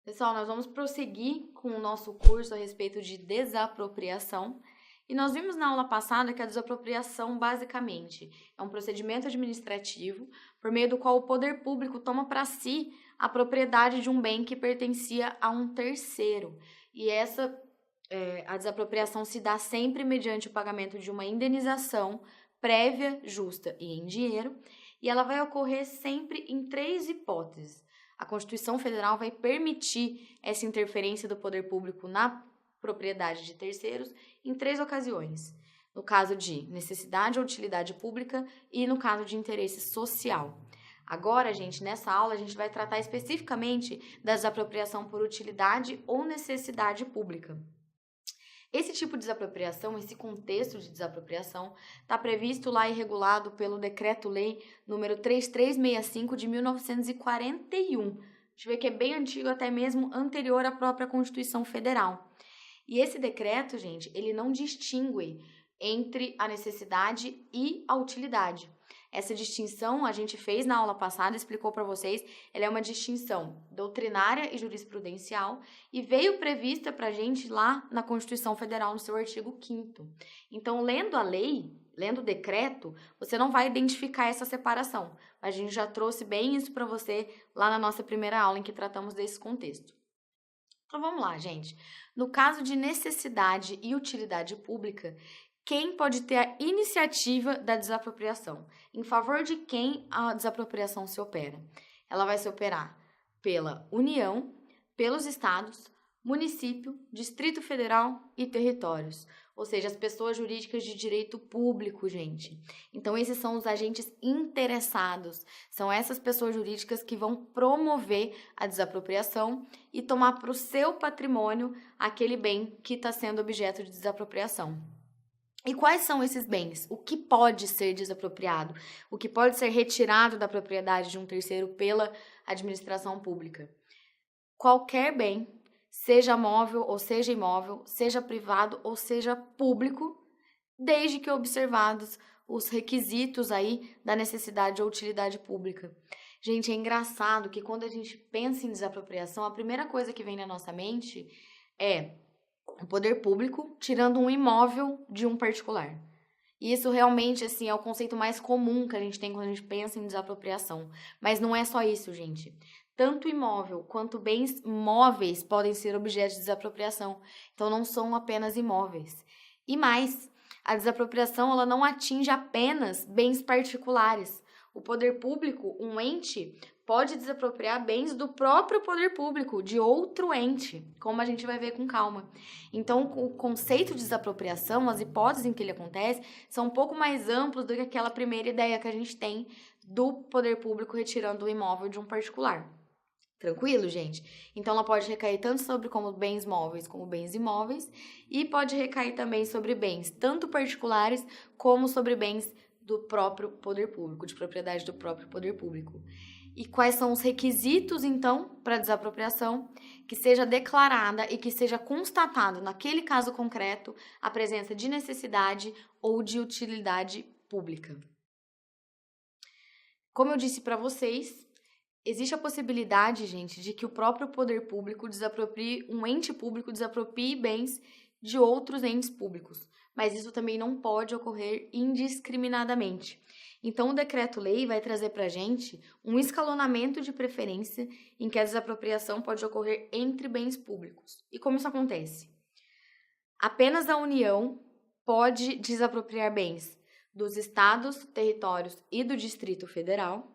Pessoal, nós vamos prosseguir com o nosso curso a respeito de desapropriação. E nós vimos na aula passada que a desapropriação, basicamente, é um procedimento administrativo por meio do qual o poder público toma para si a propriedade de um bem que pertencia a um terceiro. E a desapropriação se dá sempre mediante o pagamento de uma indenização prévia, justa e em dinheiro, e ela vai ocorrer sempre em 3 hipóteses. A Constituição Federal vai permitir essa interferência do poder público na propriedade de terceiros em 3 ocasiões. No caso de necessidade ou utilidade pública e no caso de interesse social. Agora, gente, nessa aula a gente vai tratar especificamente da desapropriação por utilidade ou necessidade pública. Esse tipo de desapropriação, esse contexto de desapropriação, está previsto lá e regulado pelo Decreto-Lei número 3365 de 1941. A gente vê que é bem antigo, até mesmo anterior à própria Constituição Federal. E esse decreto, gente, ele não distingue entre a necessidade e a utilidade. Essa distinção a gente fez na aula passada, explicou para vocês, ela é uma distinção doutrinária e jurisprudencial e veio prevista para a gente lá na Constituição Federal, no seu artigo 5º. Então, lendo a lei, lendo o decreto, você não vai identificar essa separação. A gente já trouxe bem isso para você lá na nossa primeira aula em que tratamos desse contexto. Então, vamos lá, gente. No caso de necessidade e utilidade pública, quem pode ter a iniciativa da desapropriação? Em favor de quem a desapropriação se opera? Ela vai se operar pela União, pelos estados, município, Distrito Federal e territórios. Ou seja, as pessoas jurídicas de direito público, gente. Então, esses são os agentes interessados. São essas pessoas jurídicas que vão promover a desapropriação e tomar para o seu patrimônio aquele bem que está sendo objeto de desapropriação. E quais são esses bens? O que pode ser desapropriado? O que pode ser retirado da propriedade de um terceiro pela administração pública? Qualquer bem, seja móvel ou seja imóvel, seja privado ou seja público, desde que observados os requisitos aí da necessidade ou utilidade pública. Gente, é engraçado que quando a gente pensa em desapropriação, a primeira coisa que vem na nossa mente é o poder público tirando um imóvel de um particular. E isso realmente, assim, é o conceito mais comum que a gente tem quando a gente pensa em desapropriação. Mas não é só isso, gente. Tanto imóvel quanto bens móveis podem ser objeto de desapropriação. Então, não são apenas imóveis. E mais, a desapropriação ela não atinge apenas bens particulares. O poder público, um ente, pode desapropriar bens do próprio poder público, de outro ente, como a gente vai ver com calma. Então, o conceito de desapropriação, as hipóteses em que ele acontece, são um pouco mais amplos do que aquela primeira ideia que a gente tem do poder público retirando o imóvel de um particular. Tranquilo, gente? Então, ela pode recair tanto sobre como bens móveis como bens imóveis e pode recair também sobre bens tanto particulares como sobre bens do próprio poder público, de propriedade do próprio poder público. E quais são os requisitos, então, para desapropriação? Que seja declarada e que seja constatado, naquele caso concreto, a presença de necessidade ou de utilidade pública. Como eu disse para vocês, existe a possibilidade, gente, de que o próprio poder público desaproprie, um ente público desaproprie bens de outros entes públicos. Mas isso também não pode ocorrer indiscriminadamente. Então, o decreto-lei vai trazer para a gente um escalonamento de preferência em que a desapropriação pode ocorrer entre bens públicos. E como isso acontece? Apenas a União pode desapropriar bens dos estados, territórios e do Distrito Federal,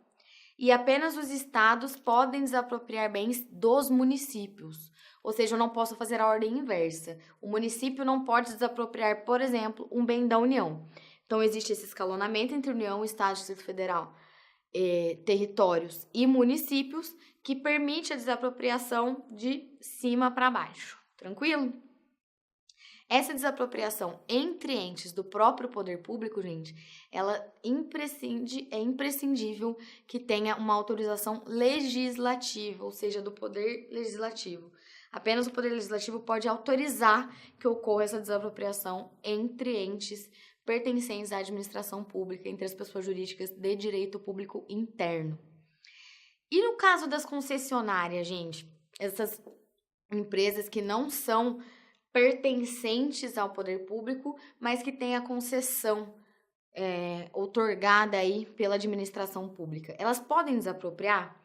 e apenas os estados podem desapropriar bens dos municípios. Ou seja, eu não posso fazer a ordem inversa. O município não pode desapropriar, por exemplo, um bem da União. Então, existe esse escalonamento entre União, Estado, Distrito Federal, territórios e municípios que permite a desapropriação de cima para baixo. Tranquilo? Essa desapropriação entre entes do próprio poder público, gente, ela é imprescindível que tenha uma autorização legislativa, ou seja, do poder legislativo. Apenas o poder legislativo pode autorizar que ocorra essa desapropriação entre entes pertencentes à administração pública, entre as pessoas jurídicas de direito público interno. E no caso das concessionárias, gente, essas empresas que não são pertencentes ao poder público, mas que têm a concessão outorgada aí pela administração pública. Elas podem desapropriar?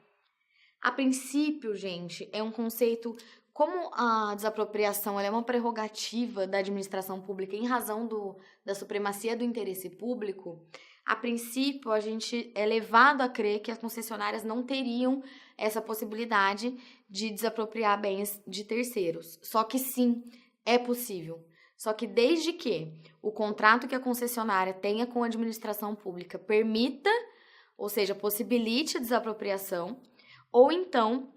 A princípio, gente, é um conceito, como a desapropriação ela é uma prerrogativa da administração pública em razão da supremacia do interesse público, a princípio a gente é levado a crer que as concessionárias não teriam essa possibilidade de desapropriar bens de terceiros. Só que sim, é possível. Só que desde que o contrato que a concessionária tenha com a administração pública permita, ou seja, possibilite a desapropriação, ou então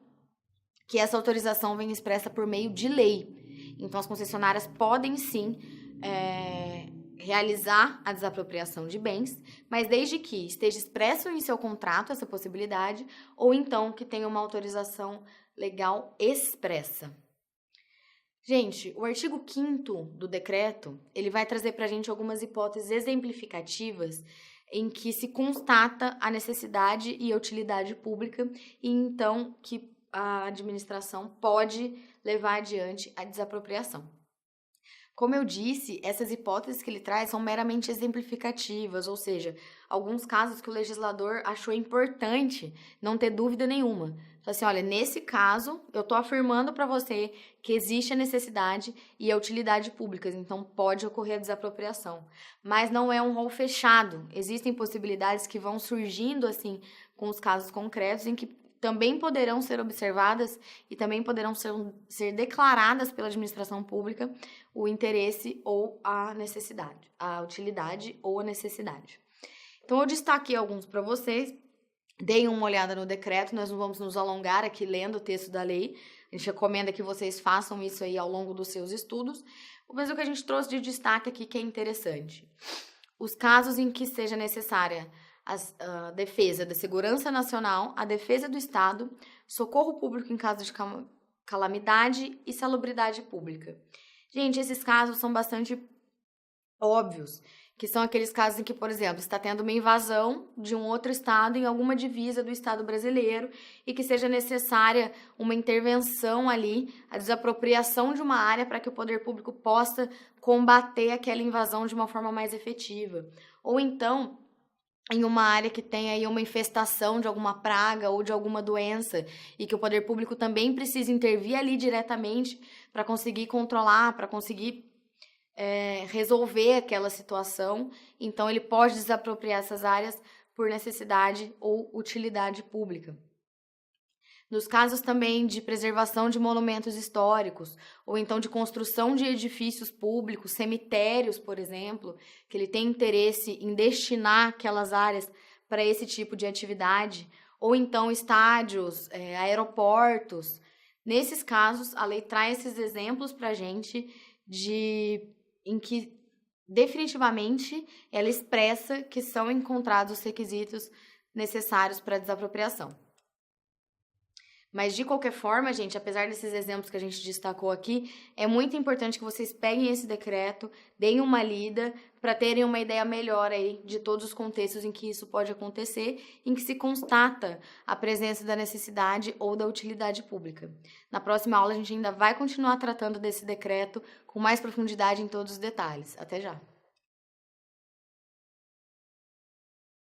que essa autorização venha expressa por meio de lei. Então, as concessionárias podem sim realizar a desapropriação de bens, mas desde que esteja expresso em seu contrato essa possibilidade, ou então que tenha uma autorização legal expressa. Gente, o artigo 5º do decreto, ele vai trazer para a gente algumas hipóteses exemplificativas em que se constata a necessidade e a utilidade pública e então que a administração pode levar adiante a desapropriação. Como eu disse, essas hipóteses que ele traz são meramente exemplificativas, ou seja, alguns casos que o legislador achou importante não ter dúvida nenhuma. Então, assim, olha, nesse caso, eu estou afirmando para você que existe a necessidade e a utilidade públicas, então pode ocorrer a desapropriação. Mas não é um rol fechado, existem possibilidades que vão surgindo, assim, com os casos concretos em que também poderão ser observadas e também poderão ser declaradas pela administração pública o interesse ou a necessidade, a utilidade ou a necessidade. Então, eu destaquei alguns para vocês, deem uma olhada no decreto, nós não vamos nos alongar aqui lendo o texto da lei, a gente recomenda que vocês façam isso aí ao longo dos seus estudos, mas o que a gente trouxe de destaque aqui que é interessante. Os casos em que seja necessária a defesa da segurança nacional, a defesa do Estado, socorro público em caso de calamidade e salubridade pública. Gente, esses casos são bastante óbvios, que são aqueles casos em que, por exemplo, está tendo uma invasão de um outro estado em alguma divisa do Estado brasileiro e que seja necessária uma intervenção ali, a desapropriação de uma área para que o poder público possa combater aquela invasão de uma forma mais efetiva. Ou então, em uma área que tem aí uma infestação de alguma praga ou de alguma doença e que o poder público também precisa intervir ali diretamente para conseguir controlar, para conseguir resolver aquela situação, então ele pode desapropriar essas áreas por necessidade ou utilidade pública. Nos casos também de preservação de monumentos históricos, ou então de construção de edifícios públicos, cemitérios, por exemplo, que ele tem interesse em destinar aquelas áreas para esse tipo de atividade, ou então estádios, aeroportos. Nesses casos, a lei traz esses exemplos para a gente em que definitivamente ela expressa que são encontrados os requisitos necessários para a desapropriação. Mas, de qualquer forma, gente, apesar desses exemplos que a gente destacou aqui, é muito importante que vocês peguem esse decreto, deem uma lida, para terem uma ideia melhor aí de todos os contextos em que isso pode acontecer, em que se constata a presença da necessidade ou da utilidade pública. Na próxima aula, a gente ainda vai continuar tratando desse decreto com mais profundidade em todos os detalhes. Até já!